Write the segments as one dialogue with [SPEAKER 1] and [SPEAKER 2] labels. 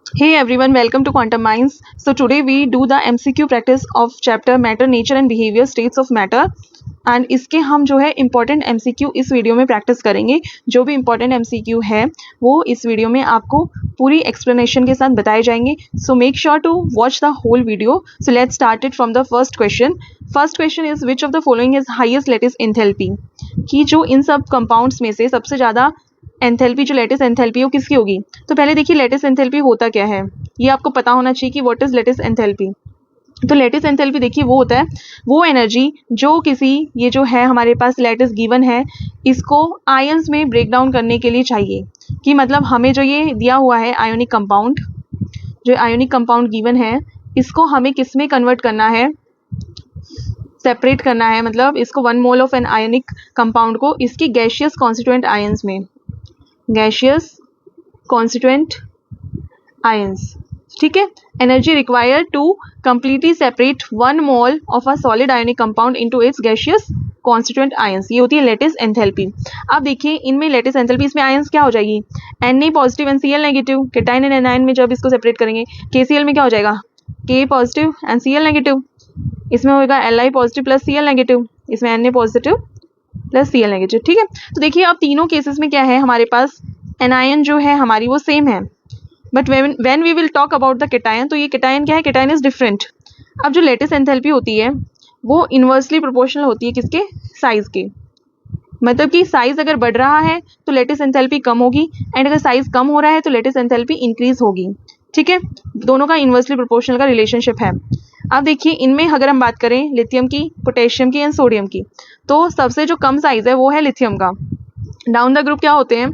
[SPEAKER 1] Hey everyone, welcome to Quantum Minds. So today we do the MCQ practice of chapter Matter, Nature and Behavior, States of Matter. And इसके हम जो है important MCQ इस video में practice करेंगे. जो भी इम्पॉर्टेंट MCQ है वो इस वीडियो में आपको पूरी एक्सप्लेनेशन के साथ बताए जाएंगे. So make sure to watch the whole video. So let's start it from the first question. First question is which of the following is highest lattice enthalpy. कि जो इन सब कंपाउंड्स में से सबसे ज़्यादा एंथैल्पी, जो लेटिस एंथैल्पी है वो किसकी होगी. तो पहले देखिए लेटिस एंथैल्पी होता क्या है, ये आपको पता होना चाहिए कि व्हाट इज लेटिस एंथैल्पी. तो लेटिस एंथैल्पी देखिए वो होता है वो एनर्जी जो किसी, ये जो है हमारे पास लेटिस गिवन है, इसको आयंस में ब्रेक डाउन करने के लिए चाहिए. कि मतलब हमें जो ये दिया हुआ है आयोनिक कंपाउंड, जो आयोनिक कंपाउंड गिवन है, इसको हमें किस में कन्वर्ट करना है, सेपरेट करना है. मतलब इसको 1 mole of an ionic compound को इसकी गैशियस कॉन्स्टिट्यूएंट आयंस में, गैशियस कॉन्स्टिट्यूएंट आयंस, ठीक है. Energy required to completely separate 1 mole of a solid ionic compound into its gaseous constituent ions, ये होती है लेटिस एंथैल्पी. अब देखिए इनमें लेटिस एंथैल्पी, इसमें आयंस क्या हो जाएगी, Na positive and Cl negative. Cation and A9 में जब इसको सेपरेट करेंगे, KCl में क्या हो जाएगा, K positive and Cl negative. इसमें होगा Li positive plus Cl negative, इसमें Na positive plus Cl negative, ठीक है. तो देखिए अब तीनों केसेस में क्या है, हमारे पास एनायन जो है हमारी वो सेम है. But when we will talk about the cation, तो ये केटायन क्या है, केटायन इज डिफरेंट. अब जो लेटिस एंथैल्पी होती है वो इन्वर्सली प्रोपोर्शनल होती है किसके, साइज के. मतलब कि साइज अगर बढ़ रहा है तो लेटिस एंथैल्पी कम होगी, एंड अगर साइज कम हो रहा है तो लेटिस एंथैल्पी इंक्रीज होगी, ठीक है. दोनों का इन्वर्सली प्रोपोर्शनल का रिलेशनशिप है. अब देखिए इनमें अगर हम बात करें लिथियम की, पोटेशियम की एंड सोडियम की, तो सबसे जो कम साइज है वो है लिथियम का. डाउन द ग्रुप क्या होते हैं,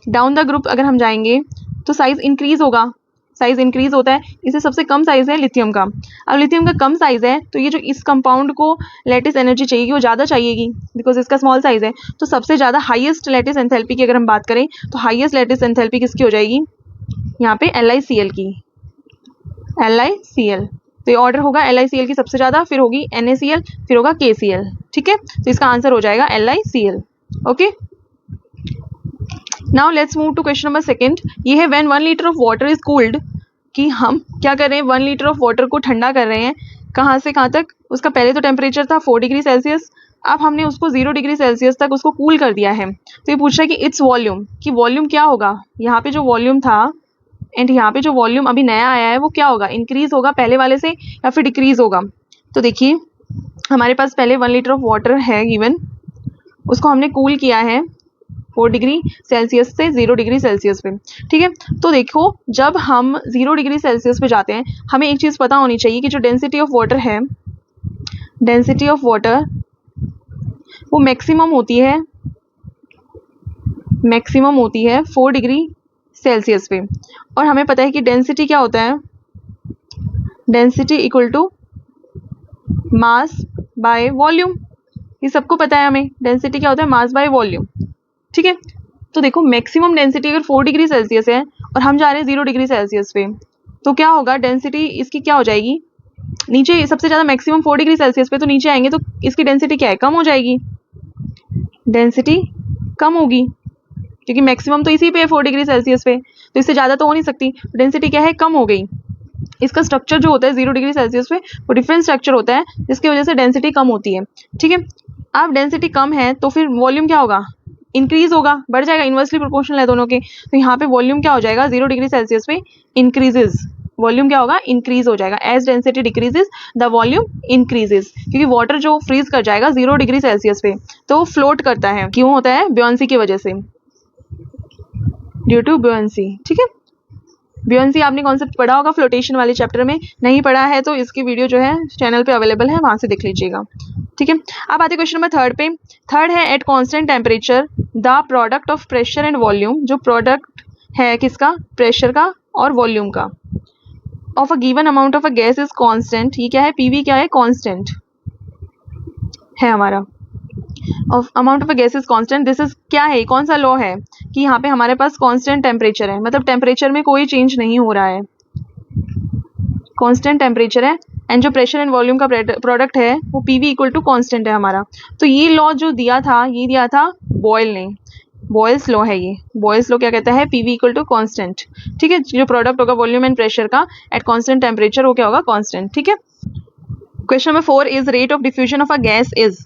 [SPEAKER 1] डाउन द ग्रुप अगर हम जाएंगे तो साइज इंक्रीज होगा, साइज इंक्रीज होता है. इसे सबसे कम साइज है लिथियम का. अब लिथियम का कम साइज है तो ये जो इस कंपाउंड को लेटिस एनर्जी चाहिएगी वो ज़्यादा चाहिएगी, बिकॉज इसका स्मॉल साइज है. तो सबसे ज़्यादा हाईएस्ट लेटिस एंथैल्पी की अगर हम बात करें तो हाईएस्ट लेटिस एंथैल्पी किसकी हो जाएगी, यहाँ पे LiCl की, LiCl. तो ये ऑर्डर होगा LiCl की सबसे ज़्यादा, फिर होगी NaCl, फिर होगा KCl, ठीक है. तो इसका आंसर हो जाएगा LiCl. Okay, now let's move to question number second. ये है when 1 litre of water is cooled. कि हम क्या कर रहे हैं, 1 लीटर ऑफ वाटर को ठंडा कर रहे हैं. कहाँ से कहाँ तक, उसका पहले तो टेम्परेचर था 4 डिग्री सेल्सियस, अब हमने उसको 0 डिग्री सेल्सियस तक उसको कूल कर दिया है. तो ये पूछ रहा है कि इट्स वॉल्यूम, कि वॉल्यूम क्या होगा. यहाँ पे जो वॉल्यूम था एंड यहाँ पे जो वॉल्यूम अभी नया आया है वो क्या होगा, इंक्रीज होगा पहले वाले से या फिर डिक्रीज होगा. तो देखिए हमारे पास पहले 1 लीटर ऑफ वाटर है गिवन, उसको हमने कूल किया है 4 डिग्री सेल्सियस से 0 डिग्री सेल्सियस पे, ठीक है. तो देखो जब हम 0 डिग्री सेल्सियस पे जाते हैं, हमें एक चीज़ पता होनी चाहिए कि जो डेंसिटी ऑफ वाटर है, डेंसिटी ऑफ वाटर वो मैक्सिमम होती है, मैक्सिमम होती है 4 डिग्री सेल्सियस पे. और हमें पता है कि डेंसिटी क्या होता है, density equal to mass by volume. ये सबको पता है हमें, डेंसिटी क्या होता है, मास बाय वॉल्यूम, ठीक है. तो देखो मैक्सिमम डेंसिटी अगर 4 डिग्री सेल्सियस है और हम जा रहे हैं 0 डिग्री सेल्सियस पे, तो क्या होगा, डेंसिटी इसकी क्या हो जाएगी, नीचे सबसे ज़्यादा मैक्सिमम 4 डिग्री सेल्सियस पे, तो नीचे आएंगे तो इसकी डेंसिटी क्या है, कम हो जाएगी, डेंसिटी कम होगी, क्योंकि मैक्सिमम तो इसी पे है 4 डिग्री सेल्सियस पे, तो इससे ज़्यादा तो हो नहीं सकती. डेंसिटी क्या है, कम हो गई. इसका स्ट्रक्चर जो होता है 0 डिग्री सेल्सियस पे वो डिफरेंट स्ट्रक्चर होता है, जिसकी वजह से डेंसिटी कम होती है, ठीक है. अब डेंसिटी कम है तो फिर वॉल्यूम क्या होगा, इंक्रीज होगा, बढ़ जाएगा, इन्वर्सली प्रोपोर्शनल है दोनों के. तो यहाँ पे वॉल्यूम क्या हो जाएगा, 0 डिग्री सेल्सियस पे इंक्रीजेज, वॉल्यूम क्या होगा, इंक्रीज हो जाएगा. As density decreases the volume increases, क्योंकि वाटर जो फ्रीज कर जाएगा 0 डिग्री सेल्सियस पे तो फ्लोट करता है. क्यों होता है, ब्योंसी की वजह से, ड्यू टू ब्योंसी, ठीक है. ब्योंसी आपने कॉन्सेप्ट पढ़ा होगा फ्लोटेशन वाले चैप्टर में, नहीं पढ़ा है तो इसकी वीडियो जो है चैनल पे अवेलेबल है, वहाँ से देख लीजिएगा, ठीक है. अब आते क्वेश्चन नंबर थर्ड पे. थर्ड है at constant temperature the product of pressure and volume, जो प्रोडक्ट है किसका, प्रेशर का और वॉल्यूम का, of a given amount of a gas is constant. ये क्या है, PV क्या है, कांस्टेंट है हमारा, of amount of a gas is constant. This is क्या है, कौन सा लॉ है, कि यहाँ पे हमारे पास कांस्टेंट टेम्परेचर है, मतलब टेम्परेचर में कोई चेंज नहीं हो रहा है, कांस्टेंट टेम्परेचर है. एंड जो प्रेशर एंड वॉल्यूम का प्रोडक्ट है वो PV इक्वल टू कांस्टेंट है हमारा. तो ये लॉ जो दिया था, ये दिया था बॉयल ने. बॉयल्स लॉ है ये। बॉयल्स लॉ क्या कहता है, पीवी इक्वल टू कॉन्स्टेंट। ठीक है, जो प्रोडक्ट होगा वॉल्यूम एंड प्रेशर का एट कॉन्स्टेंट टेम्परेचर वो क्या होगा, कॉन्स्टेंट। ठीक है। Question number 4 is rate of diffusion of a gas is.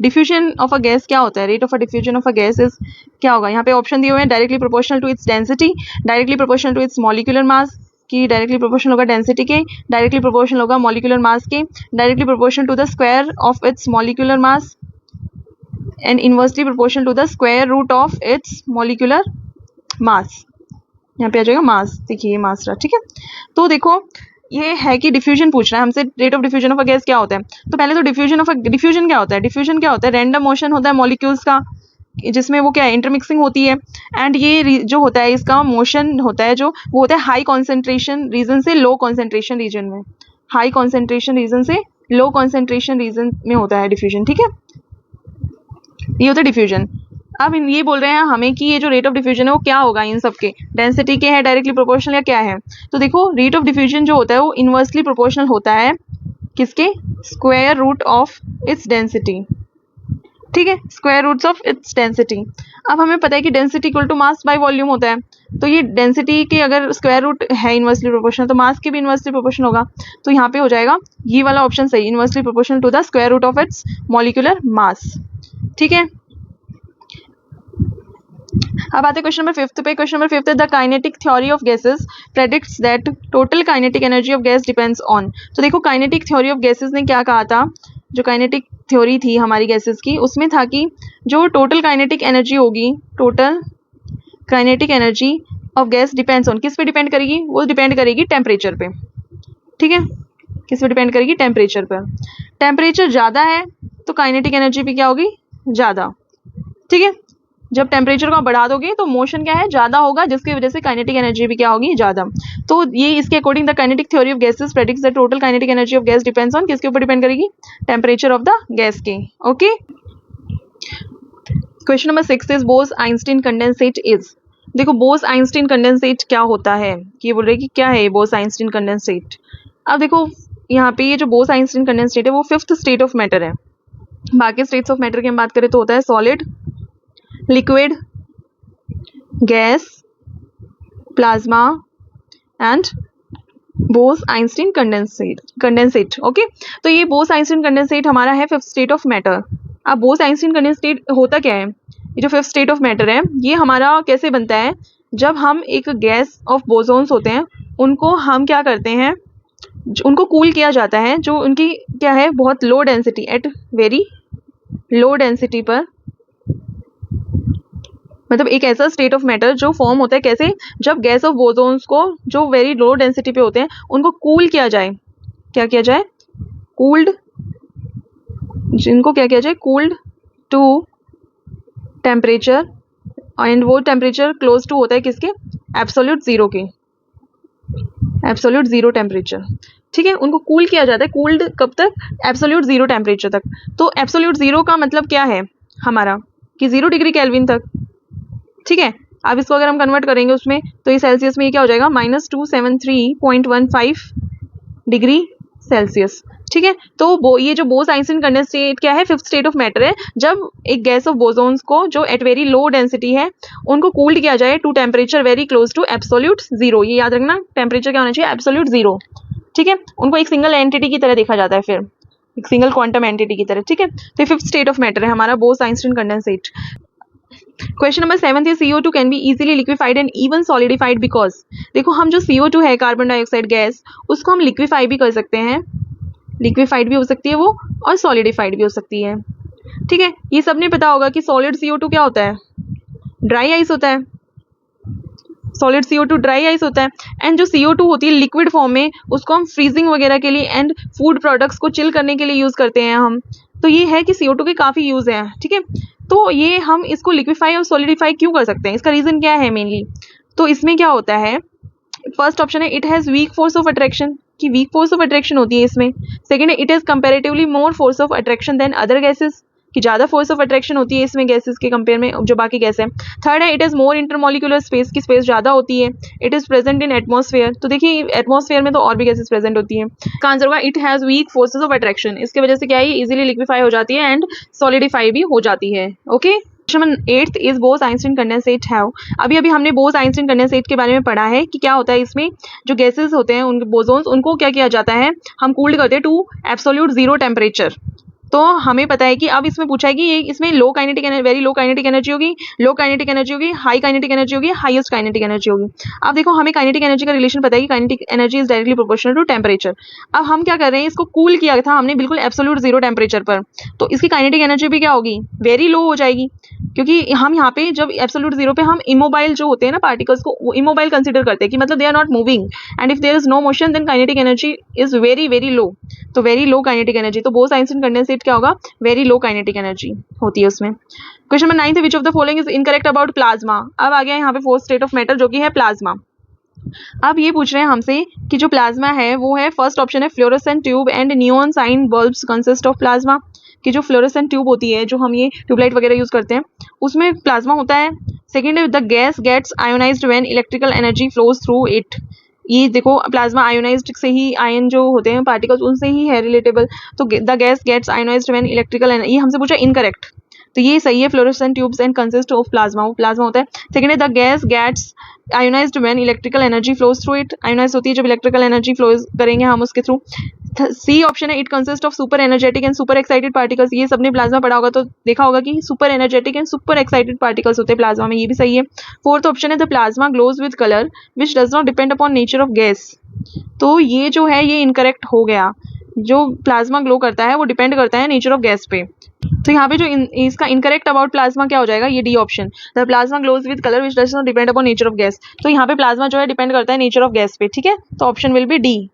[SPEAKER 1] Diffusion of a gas क्या होता है, rate of a diffusion of a gas is क्या होगा। यहाँ पे ऑप्शन दिए हुए हैं, directly proportional to its density, directly proportional to its molecular mass, की डायरेक्टली प्रोपोर्शनल होगा डेंसिटी के, डायरेक्टली प्रोपोर्शनल होगा मॉलिक्यूलर मास के, directly proportional to the square of its molecular mass and inversely proportional to the square root of its molecular mass. यहाँ पे आ जाएगा मास, देखिए मास रहा। ठीक है, तो देखो ये है कि डिफ्यूजन पूछ रहा है हमसे, rate of diffusion of a gas क्या होता है। तो पहले तो डिफ्यूजन क्या होता है, डिफ्यूजन क्या होता है, रैंडम मोशन होता है मॉलिक्यूल्स का, जिसमें वो क्या है, इंटरमिक्सिंग होती है। एंड ये जो होता है इसका मोशन होता है जो वो होता है हाई कॉन्सेंट्रेशन रीजन से लो कॉन्सेंट्रेशन रीजन में, हाई कॉन्सेंट्रेशन रीजन से लो कॉन्सेंट्रेशन रीजन में होता है डिफ्यूजन। ठीक है, ये होता है डिफ्यूजन। अब ये बोल रहे हैं हमें कि ये जो रेट ऑफ डिफ्यूजन है वो क्या होगा, इन सब के डेंसिटी के है, डायरेक्टली प्रोपोर्शनल या क्या है। तो देखो रेट ऑफ डिफ्यूजन जो होता है वो इनवर्सली प्रोपोर्शनल होता है किसके, square root of its density. ठीक है, square roots of its density. अब हमें पता है कि density equal to mass by volume होता है, तो ये डेंसिटी के अगर स्क्वायर रूट है इनवर्सली प्रोपोर्शनल तो मास के भी इनवर्सली प्रोपोर्शनल होगा। तो यहाँ पे हो जाएगा ये वाला ऑप्शन सही, inversely proportional to the square root of its molecular mass. ठीक है, अब आते हैं क्वेश्चन नंबर 5 पे। क्वेश्चन नंबर 5 है the kinetic theory of gases predicts that total kinetic energy of gas depends on. तो देखो काइनेटिक थ्योरी ऑफ गैसेस ने क्या कहा था, जो काइनेटिक थ्योरी थी हमारी गैसेस की उसमें था कि जो टोटल काइनेटिक एनर्जी होगी, total kinetic energy of gas depends on, किस पे डिपेंड करेगी, वो डिपेंड करेगी टेम्परेचर पे। ठीक है, किस पे डिपेंड करेगी, टेम्परेचर पर। टेम्परेचर ज़्यादा है तो काइनेटिक एनर्जी भी क्या होगी, ज़्यादा। ठीक है, जब टेम्परेचर को आप बढ़ा दोगे तो मोशन क्या है, ज़्यादा होगा, जिसकी वजह से काइनेटिक एनर्जी भी क्या होगी, ज़्यादा। तो ये इसके according the kinetic theory of gases predicts the total kinetic energy of gas depends on, किसके ऊपर डिपेंड करेगी, टेम्परेचर ऑफ द गैस के। Okay, question number 6 is Bose Einstein condensate is. देखो बोस आइंस्टीन कंडेंसेट क्या होता है, कि ये बोल रहे हैं कि क्या है बोस आइंस्टीन कंडेंसेट। अब देखो यहाँ पे ये जो बोस आइंस्टीन कंडेंसेट है वो 5th स्टेट ऑफ मैटर है। बाकी स्टेट्स ऑफ मैटर की हम बात करें तो होता है solid, liquid, gas, plasma and boss Einstein condensate. Okay, तो ये बोस आइंस्टीन कंडेंसेट हमारा है 5th स्टेट ऑफ मैटर। अब बोस आइंस्टीन कंडेंसेट होता क्या है, ये जो 5th स्टेट ऑफ मैटर है ये हमारा कैसे बनता है, जब हम एक गैस ऑफ बोसोन्स होते हैं उनको हम क्या करते हैं, उनको कूल किया जाता है, जो उनकी क्या है बहुत low density, at very low density पर, मतलब एक ऐसा स्टेट ऑफ मैटर जो फॉर्म होता है कैसे, जब गैस ऑफ बोसोन्स को जो वेरी लो डेंसिटी पे होते हैं उनको कूल किया जाए, क्या किया जाए, कूल्ड, जिनको क्या किया जाए, कूल्ड टू टेम्परेचर, एंड वो टेम्परेचर क्लोज टू होता है किसके, एब्सोल्यूट जीरो के, एब्सोल्यूट जीरो टेम्परेचर। ठीक है, उनको कूल किया जाता है, कूल्ड कब तक, एब्सोल्यूट जीरो टेम्परेचर तक। तो एब्सोल्यूट जीरो का मतलब क्या है हमारा, कि 0 डिग्री केल्विन तक। ठीक है, अब इसको अगर हम कन्वर्ट करेंगे उसमें तो ये सेल्सियस में ये क्या हो जाएगा, -273.15 डिग्री सेल्सियस। ठीक है, तो ये जो बोस आइंस्टीन कंडेंसेट क्या है, 5th स्टेट ऑफ मैटर है, जब एक गैस ऑफ बोसोन्स को जो एट वेरी लो डेंसिटी है उनको कूल्ड किया जाए to temperature very close to absolute zero. ये याद रखना, टेम्परेचर क्या होना चाहिए, एब्सोल्यूट जीरो। ठीक है, उनको एक सिंगल एंटिटी की तरह देखा जाता है, फिर एक सिंगल क्वांटम एंटिटी की तरह। ठीक है, तो 5th स्टेट ऑफ मैटर है हमारा Bose Einstein condensate. Question number 7 है CO2 can be easily liquefied and even solidified because. देखो हम जो CO2 है कार्बन डाइऑक्साइड गैस, उसको हम लिक्विफाई भी कर सकते हैं, लिक्विफाइड भी हो सकती है वो और सॉलिडिफाइड भी हो सकती है। ठीक है, ये सबने पता होगा कि सॉलिड CO2 क्या होता है, ड्राई आइस होता है, सॉलिड CO2 ड्राई आइस होता है। एंड जो CO2 होती है लिक्विड फॉर्म में उसको हम फ्रीजिंग वगैरह के लिए एंड फूड प्रोडक्ट्स को चिल करने के लिए यूज़ करते हैं हम। तो ये है कि CO2 के काफ़ी यूज़ हैं। ठीक है, तो ये हम इसको लिक्विफाई और सॉलिडिफाई क्यों कर सकते हैं, इसका रीज़न क्या है मेनली, तो इसमें क्या होता है, फर्स्ट ऑप्शन है it has weak force of attraction, कि वीक फोर्स ऑफ अट्रैक्शन होती है इसमें। सेकंड है it has comparatively more force of attraction than other gases, कि ज़्यादा फोर्स ऑफ अट्रैक्शन होती है इसमें गैसेस के कंपेयर में जो बाकी गैस है। थर्ड है it is more intermolecular space, की स्पेस ज़्यादा होती है। It is present in atmosphere, तो देखिए एटमॉस्फेयर में तो और भी गैसेस प्रेजेंट होती हैं। इसका आंसर होगा it has weak forces of attraction, इसके वजह से क्या है इजीली लिक्विफाई हो जाती है एंड सॉलिडिफाई भी हो जाती है। Okay, question 8 is Bose-Einstein condensate have. अभी अभी हमने बोस-आइंस्टीन कंडेंसेट के बारे में पढ़ा है कि क्या होता है इसमें, जो गैसेस होते हैं उनके बोसोन्स, उनको क्या किया जाता है, हम कूल्ड करते हैं टू एब्सोल्यूट जीरो टेम्परेचर। तो हमें पता है कि अब इसमें पूछा है कि ये इसमें low kinetic energy, very low kinetic energy होगी, लो काइनेटिक एनर्जी होगी, हाई काइनेटिक एनर्जी होगी, हाईएस्ट काइनेटिक एनर्जी होगी। अब देखो हमें काइनेटिक एनर्जी का रिलेशन पता है कि kinetic energy is directly proportional to temperature. अब हम क्या कर रहे हैं, इसको कूल किया था हमने बिल्कुल एब्सोल्यूट जीरो टेम्परेचर पर, तो इसकी काइनेटिक एनर्जी भी क्या होगी, वेरी लो हो जाएगी, क्योंकि हम यहाँ पे जब एब्सोल्यूट जीरो पे हम इमोबाइल जो होते हैं ना पार्टिकल्स को इमोबाइल कंसीडर करते हैं कि मतलब they are not moving, and if there is no motion then kinetic energy is very very low, तो वेरी लो काइनेटिक एनर्जी। तो बोस-आइंस्टीन कंडेंसेट क्या होगा, वेरी लो काइनेटिक एनर्जी होती है उसमें। क्वेश्चन नंबर 9 है विच of the following is incorrect about plasma. अब आ गया यहाँ पे फोर्थ स्टेट ऑफ मैटर जो कि है प्लाज्मा। अब ये पूछ रहे हैं हमसे कि जो प्लाज्मा है वो है, फर्स्ट ऑप्शन है fluorescent tube and neon sign bulbs consist of plasma, कि जो फ्लोरोसेंट ट्यूब होती है, जो हम ये ट्यूबलाइट वगैरह यूज करते हैं, उसमें प्लाज्मा होता है। सेकेंड है the gas gets ionized when electrical energy flows through it. ये देखो प्लाज्मा आयोनाइज्ड से ही, आयन जो होते हैं पार्टिकल्स उनसे ही है रिलेटेबल, तो the gas gets ionized when electrical energy, ये हमसे पूछा इनकरेक्ट, तो ये सही है, fluorescent tubes and consist of plasma, वो प्लाज्मा होता है। सेकेंड है the gas gets ionized when electrical energy flows through it, ionize होती है जब इलेक्ट्रिकल एनर्जी फ्लोज करेंगे हम उसके थ्रू। सी ऑप्शन है it consist of super energetic and super excited particles, ये सबने प्लाज्मा पढ़ा होगा तो देखा होगा कि super energetic and super excited particles होते हैं प्लाज्मा में, ये भी सही है। फोर्थ ऑप्शन है the plasma glows with colour which does not depend upon nature of gas, तो ये जो है ये इनकरेक्ट हो गया, जो प्लाज्मा ग्लो करता है वो डिपेंड करता है नेचर ऑफ गैस पे। तो यहाँ पे जो इसका इनकरेक्ट अबाउट प्लाज्मा क्या हो जाएगा, ये D option, the plasma glows with colour which does not depend upon nature of gas. तो यहाँ पे प्लाज्मा जो है डिपेंड करता है नेचर ऑफ गैस पे, ठीक है, तो option will be D.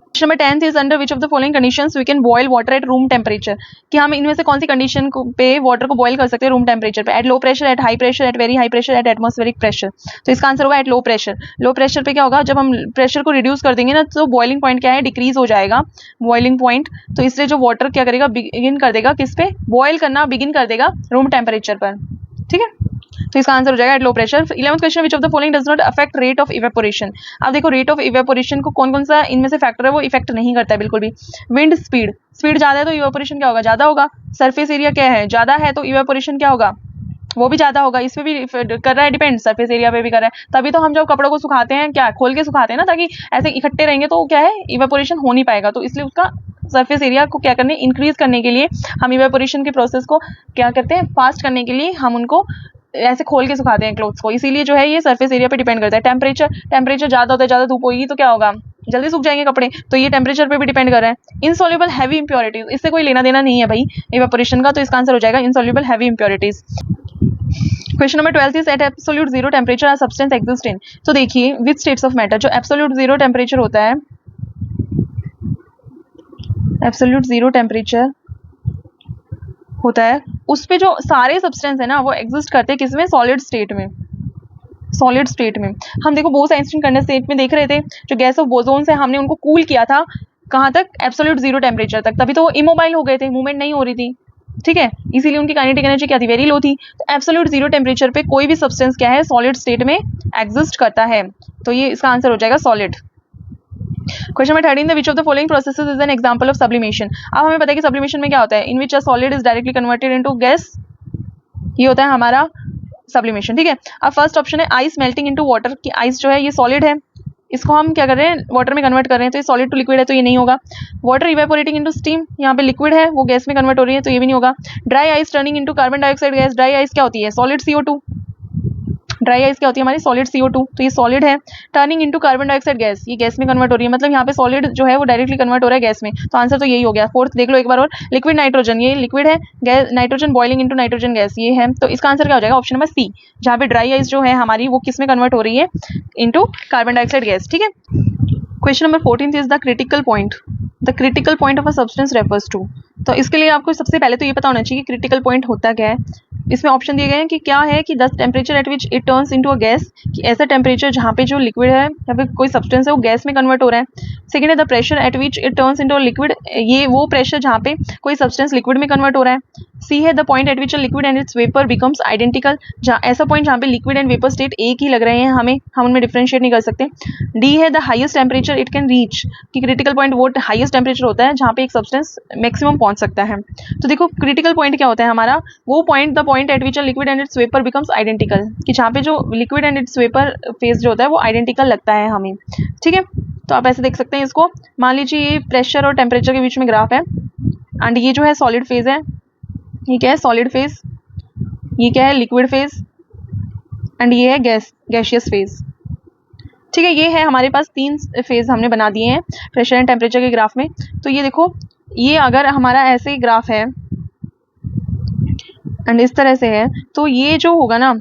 [SPEAKER 1] Question number 10 is under which of the following conditions we can boil water at room temperature, कि हम इनमें से कौन सी कंडीशन पे वाटर को बॉयल कर सकते हैं रूम टेम्परेचर पे, at low pressure, at high pressure, at very high pressure, at atmospheric pressure. तो इसका आंसर होगा at low pressure. Low pressure पे क्या होगा, जब हम प्रेशर को रिड्यूस कर देंगे ना तो बॉइलिंग पॉइंट क्या है, डिक्रीज हो जाएगा बॉइलिंग पॉइंट, तो इसलिए जो वाटर क्या करेगा, बिगिन कर देगा किस पे, बॉयल करना बिगिन कर देगा रूम टेम्परेचर पर, ठीक है, तो इसका आंसर हो जाएगा eight low pressure. 11th question which of the following does not affect rate of evaporation. अब देखो रेट ऑफ इवेपोरेशन को कौन कौन सा इनमें से फैक्टर है वो इफेक्ट नहीं करता है बिल्कुल भी। विंड स्पीड, स्पीड ज्यादा है तो इवेपोरेशन क्या होगा, ज्यादा होगा। सरफेस एरिया क्या है, ज्यादा है तो इवेपोरेशन क्या होगा, वो भी ज्यादा होगा। इस पे भी कर रहा है डिपेंड, सरफेस एरिया पे भी कर रहा है, तभी तो हम जब कपड़ों को सुखाते हैं क्या खोल के सुखाते हैं ना, ताकि ऐसे इकट्ठे रहेंगे तो क्या है इवेपोरेशन हो नहीं पाएगा, तो इसलिए उसका सरफेस एरिया को क्या करने, इंक्रीज करने के लिए हम इवेपोरेशन के प्रोसेस को क्या करते हैं, फास्ट करने के लिए हम उनको ऐसे खोल के सुखाते हैं क्लोथ्स को, इसीलिए जो है ये सरफेस एरिया पे डिपेंड करता है। टेम्परेचर ज्यादा होता है, ज्यादा धूप होगी तो क्या होगा, जल्दी सूख जाएंगे कपड़े, तो ये टेम्परेचर पे भी डिपेंड कर रहा है। इनसॉल्युबल हैवी इंप्योरिटीज, इससे कोई लेना देना नहीं है भाई इवेपोरेशन का, तो इसका आंसर हो जाएगा insoluble heavy impurities. Question number 12 is at absolute zero temperature are substance exist in. तो देखिए विच स्टेट्स ऑफ मैटर, जो एब्सोल्यूट जीरो टेम्परेचर होता है, एब्सोल्यूट जीरो टेम्परेचर होता है उस पे जो सारे सब्सटेंस है ना वो एग्जिस्ट करते हैं किसमें, सॉलिड स्टेट में, सॉलिड स्टेट में। हम देखो बोस-आइंस्टीन कंडेंसेट में देख रहे थे, जो गैस ऑफ बोसोन है हमने उनको कूल किया था कहाँ तक, एब्सोल्यूट जीरो टेम्परेचर तक, तभी तो वो इमोबाइल हो गए थे, मूवमेंट नहीं हो रही थी, ठीक है, इसीलिए उनकी काइनेटिक एनर्जी क्या थी, वेरी लो थी। तो एब्सोल्यूट जीरो टेम्परेचर पे कोई भी सब्सटेंस क्या है, सॉलिड स्टेट में एग्जिस्ट करता है, तो ये इसका आंसर हो जाएगा solid. Question number 13 which of the following processes is an example of sublimation. अब हमें पता है कि सब्लिमेशन में क्या होता है, in which a solid is directly converted into gas, ये होता है हमारा सब्लिमेशन, ठीक है। अब फर्स्ट ऑप्शन है आइस मेल्टिंग इनटू वाटर, कि आइस जो है ये सॉलिड है, इसको हम क्या कर रहे हैं वाटर में कन्वर्ट कर रहे हैं, तो ये सॉलिड टू लिक्विड है तो ये नहीं होगा। वाटर इवेपोरेटिंग इनटू स्टीम, यहाँ पे लिक्विड है वो गैस में कन्वर्ट हो रही है तो ये भी नहीं होगा। Dry ice turning into carbon dioxide gas, dry ice क्या होती है, सॉलिड CO2, ड्राई आइस क्या होती है हमारी, सॉलिड CO2, तो ये सॉलिड है। Turning into carbon dioxide gas, ये गैस में कन्वर्ट हो रही है, मतलब यहाँ पे सॉलिड जो है वो डायरेक्टली कन्वर्ट हो रहा है गैस में, तो आंसर तो यही हो गया। फोर्थ देख लो एक बार और, लिक्विड नाइट्रोजन, ये लिक्विड है, gas nitrogen boiling into nitrogen gas, ये है, तो इसका आंसर क्या हो जाएगा, ऑप्शन नंबर सी, जहाँ पे ड्राई आइस जो है हमारी वो किस में कन्वर्ट हो रही है, इनटू कार्बन डाइऑक्साइड गैस, ठीक है। Question number 14 is the critical point, the critical point of a substance refers to. तो इसके लिए आपको सबसे पहले तो ये पता होना चाहिए कि क्रिटिकल पॉइंट होता क्या है। इसमें ऑप्शन दिए गए हैं कि क्या है कि the temperature at which it turns into a gas, कि ऐसा टेम्परेचर जहाँ पे जो लिक्विड है या फिर कोई सब्सटेंस है वो गैस में कन्वर्ट हो रहा है। सेकंड है the pressure at which it turns into a liquid, ये वो प्रेशर जहाँ पे कोई सब्सटेंस लिक्विड में कन्वर्ट हो रहा है। सी है the point eight which a liquid and it's vapour becomes identical, जहाँ ऐसा पॉइंट जहाँ पे लिक्विड एंड वेपर स्टेट एक ही लग रहे हैं हमें, हम उनमें डिफरेंशिएट नहीं कर सकते। डी है the highest temperature it can reach, कि क्रिटिकल पॉइंट वो हाईएस्ट टेम्परेचर होता है जहाँ पे एक सब्सटेंस मैक्सिमम पहुंच सकता है। तो देखो क्रिटिकल पॉइंट क्या होता है हमारा, वो point the point eight which liquid and it's vapour becomes identical, कि जहाँ पे जो liquid and it's vapour phase जो होता है वो आइडेंटिकल लगता है हमें, ठीक है। तो आप ऐसे देख सकते हैं इसको, मान लीजिए ये प्रेशर और टेम्परेचर के बीच में ग्राफ है, एंड ये जो है सॉलिड फेज है, ये क्या है सॉलिड फेज, ये क्या है लिक्विड फेज, एंड ये है गैसियस फेज, ठीक है। ये है हमारे पास 3 फेज हमने बना दिए हैं प्रेशर एंड टेम्परेचर के ग्राफ में। तो ये देखो, ये अगर हमारा ऐसे ही ग्राफ है एंड इस तरह से है, तो ये जो होगा ना,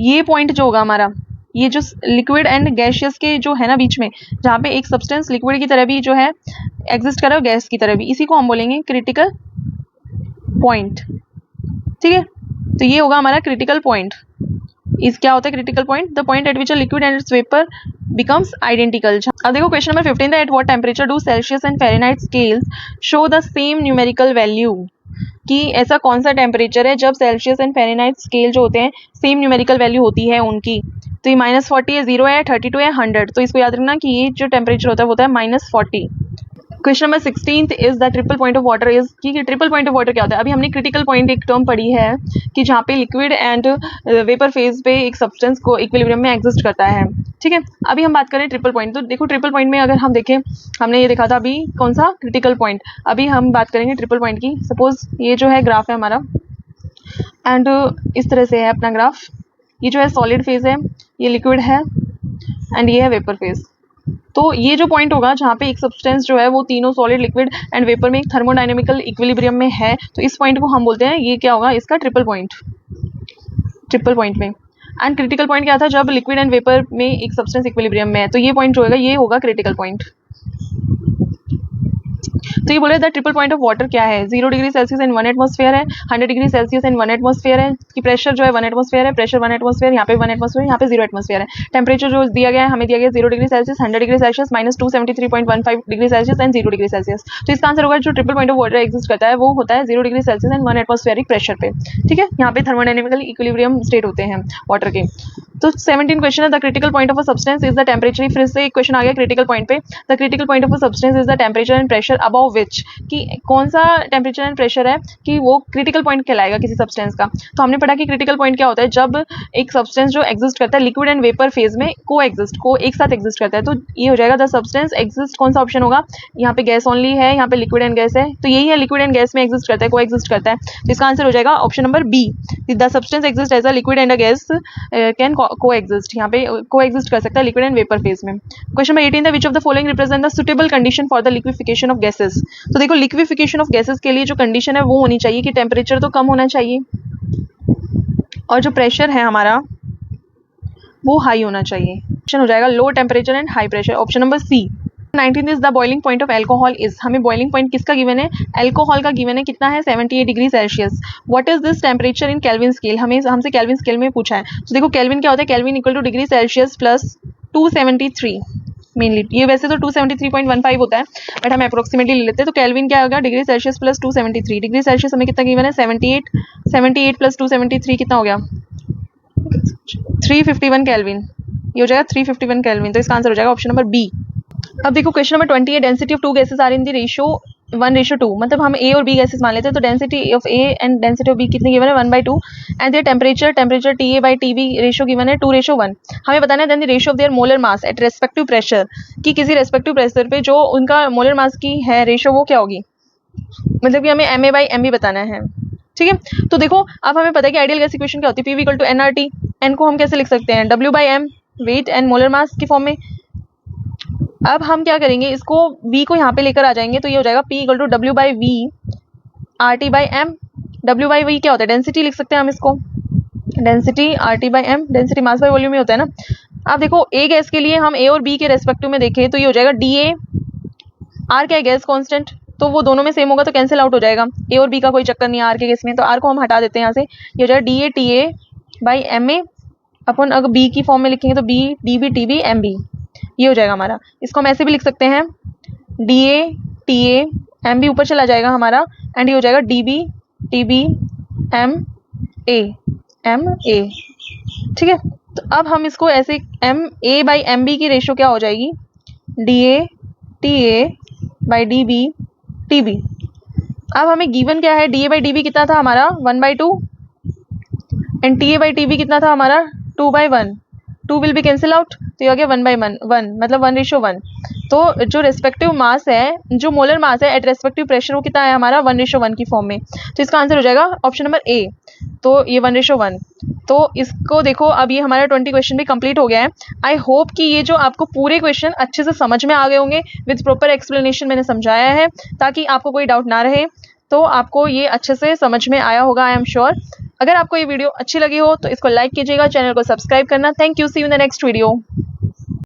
[SPEAKER 1] ये पॉइंट जो होगा हमारा, ये जो लिक्विड एंड गैसियस के जो है ना बीच में, जहाँ पे एक सब्सटेंस लिक्विड की तरह भी जो है एग्जिस्ट कर रहा है, गैस की तरह भी, इसी को हम बोलेंगे क्रिटिकल पॉइंट, ठीक है। तो ये होगा हमारा क्रिटिकल पॉइंट। इस क्या होता है critical point? The point eight which a liquid and it's vapour becomes identical. अब देखो question number 15 at what temperature do Celsius and Fahrenheit scales show the same numerical value, कि ऐसा कौन सा टेम्परेचर है जब सेल्सियस एंड फ़ारेनहाइट स्केल जो होते हैं सेम न्यूमेरिकल वैल्यू होती है उनकी। तो ये -40 है, 0 है, 32 है, 100। तो इसको याद रखना कि ये जो टेम्परेचर होता है वो होता है -40। Question number 16 is the triple point of water is, कि ट्रिपल पॉइंट ऑफ वाटर क्या होता है? अभी हमने क्रिटिकल पॉइंट एक टर्म पढ़ी है कि जहाँ पे लिक्विड एंड वेपर फेज पे एक सब्सटेंस को इक्विलिब्रियम में एग्जिस्ट करता है, ठीक है। अभी हम बात करें ट्रिपल पॉइंट। तो देखो ट्रिपल पॉइंट में अगर हम देखें, हमने ये देखा था अभी कौन सा क्रिटिकल पॉइंट, अभी हम बात करेंगे ट्रिपल पॉइंट की। सपोज ये जो है ग्राफ है हमारा, एंड इस तरह से है अपना ग्राफ, ये जो है सॉलिड फेज है, ये लिक्विड है, एंड ये है वेपर फेज। तो ये जो पॉइंट होगा जहाँ पे एक सब्सटेंस जो है वो तीनों सॉलिड लिक्विड एंड वेपर में एक थर्मोडायनेमिकल इक्विलिब्रियम में है, तो इस पॉइंट को हम बोलते हैं, ये क्या होगा इसका ट्रिपल पॉइंट, ट्रिपल पॉइंट में। एंड क्रिटिकल पॉइंट क्या था? जब लिक्विड एंड वेपर में एक सब्सटेंस इक्विलिब्रियम में है, तो ये पॉइंट जो होगा ये होगा क्रिटिकल पॉइंट। तो ये बोले the triple point of water क्या है? 0 डिग्री सेल्सियस एंड 1 एटमॉस्फेयर है, 100 डिग्री सेल्सियस एंड 1 एटमॉस्फेयर है, कि प्रेशर जो है 1 एटमॉस्फेयर है, प्रेशर 1 एटमॉस्फेयर, यहाँ पे 1 एटमॉस्फेयर, यहाँ पे 0 एटमॉस्फेयर है। टेम्परेचर जो दिया गया है हमें दिया गया 0 degree Celsius, 100 degree Celsius, -273.15 degree Celsius and 0 degree Celsius. तो इसका आंसर होगा जो triple point of water exist करता है वो होता है 0 degree Celsius and 1 atmospheric pressure पे, ठीक है। यहाँ पे थर्मोडायनेमिकल इक्विलिब्रियम स्टेट होते हैं वाटर के। तो 17 क्वेश्चन है the critical point of a substance is the temperature. फिर से एक क्वेश्चन आ गया क्रिटिकल पॉइंट पे। The critical point of a substance is the temperature and pressure above विच, कि कौन सा टेम्परेचर एंड प्रेशर है कि वो क्रिटिकल पॉइंट कहलाएगा किसी सब्सटेंस का। तो हमने पढ़ा कि क्रिटिकल पॉइंट क्या होता है? जब एक सब्सटेंस जो एग्जिस्ट करता है लिक्विड एंड वेपर फेज में को एक साथ एग्जिस्ट करता है, तो ये हो जाएगा द सब्सटेंस एग्जिस्ट। कौन सा ऑप्शन होगा? यहाँ पे गैस ओनली है, यहाँ पे लिक्विड एंड गैस है, तो यही है लिक्विड एंड गैस में एग्जिस्ट करता है, को एग्जिस्ट करता है। तो इसका आंसर हो जाएगा option number B, the substance exist as a liquid and a gas can coexist. यहाँ पे को एग्जिस्ट कर सकता है लिक्विड एंड वेपर फेज में। Question number 18 which of the following represent the suitable condition for the liquefaction of gases. तो देखो liquefaction of gases के लिए जो कंडीशन है वो होनी चाहिए कि टेम्परेचर तो कम होना चाहिए और जो प्रेशर है हमारा वो हाई होना चाहिए। ऑप्शन हो जाएगा low temperature and high pressure, option number C. 19 is the boiling point of alcohol is. हमें बॉइलिंग पॉइंट किसका गिवन है? एल्कोहल का गिवन है। कितना है? 78 degree Celsius. What is this temperature in kelvin scale? हमसे केल्विन स्केल में पूछा है। तो देखो केल्विन क्या होता है? Kelvin equal to degree Celsius plus 273 mainly. ये वैसे तो 273.15 होता है, बट हम अप्रोक्सीमेटली ले लेते हैं। तो केल्विन क्या होगा? Degree Celsius plus 273 degree Celsius. हमें कितना गिवन है? 78 प्लस 273 कितना हो गया? 351 केल्विन। ये हो जाएगा 351 केल्विन। तो इसका आंसर हो जाएगा ऑप्शन नंबर बी। अब देखो क्वेश्चन नंबर 20 है density of two gases are in the ratio 1:2। मतलब हम ए और बी गैसेस मान लेते हैं, तो density of A and density of B कितनी गिवन है? 1/2। And their temperature TA/TB ratio given है 2:1। हमें बताना है then the ratio of their molar mass at respective pressure, कि किसी रेस्पेक्टिव प्रेशर पे जो उनका मोलर मास की है रेशियो वो क्या होगी, मतलब कि हमें MA/MB बताना है, ठीक है। तो देखो अब हमें पता है कि आइडियल गैस इक्वेशन क्या होती है? PV = nRT। n को हम कैसे लिख सकते हैं? W/m, wait and molar mass की फॉर्म में। अब हम क्या करेंगे, इसको v को यहाँ पे लेकर आ जाएंगे, तो ये हो जाएगा P = W/V RT/m। W/V क्या होता है? डेंसिटी लिख सकते हैं हम इसको, density RT/m, density mass by volume में होता है ना। अब देखो ए गैस के लिए हम ए और बी के रेस्पेक्टिव में देखें तो ये हो जाएगा DA। R क्या है? गैस कांस्टेंट, तो वो दोनों में सेम होगा तो कैंसिल आउट हो जाएगा। ए और बी का कोई चक्कर नहीं है आर के केस में, तो आर को हम हटा देते हैं यहाँ से। ये हो जाएगा DA/TA/MA अपन अगर बी की फॉर्म में लिखेंगे तो B DB TB MB, ये हो जाएगा हमारा। इसको हम ऐसे भी लिख सकते हैं DA/TA/MB ऊपर चला जाएगा हमारा, एंड ये हो जाएगा DB TB MA, ठीक है। तो अब हम इसको ऐसे MA/MB की रेशियो क्या हो जाएगी? DA/TA/DB TB। अब हमें गिवन क्या है? DA/DB कितना था हमारा? 1/2। And T A by T B कितना था हमारा 2/1, 2 विल बी कैंसिल आउट, तो ये हो गया 1/1, मतलब 1:1। तो जो रेस्पेक्टिव मास है, जो मोलर मास है एट रेस्पेक्टिव प्रेशर, वो कितना है हमारा 1:1 की फॉर्म में। तो इसका आंसर हो जाएगा ऑप्शन नंबर ए। तो ये 1:1। तो इसको देखो, अब ये हमारा 20 क्वेश्चन भी कंप्लीट हो गया है। आई होप कि ये जो आपको पूरे क्वेश्चन अच्छे से समझ में आ गए होंगे, विद प्रॉपर एक्सप्लेनेशन मैंने समझाया है ताकि आपको कोई डाउट ना रहे। तो आपको ये अच्छे से समझ में आया होगा, आई एम श्योर। अगर आपको ये वीडियो अच्छी लगी हो तो इसको लाइक कीजिएगा, चैनल को सब्सक्राइब करना। Thank you, see you in the next video.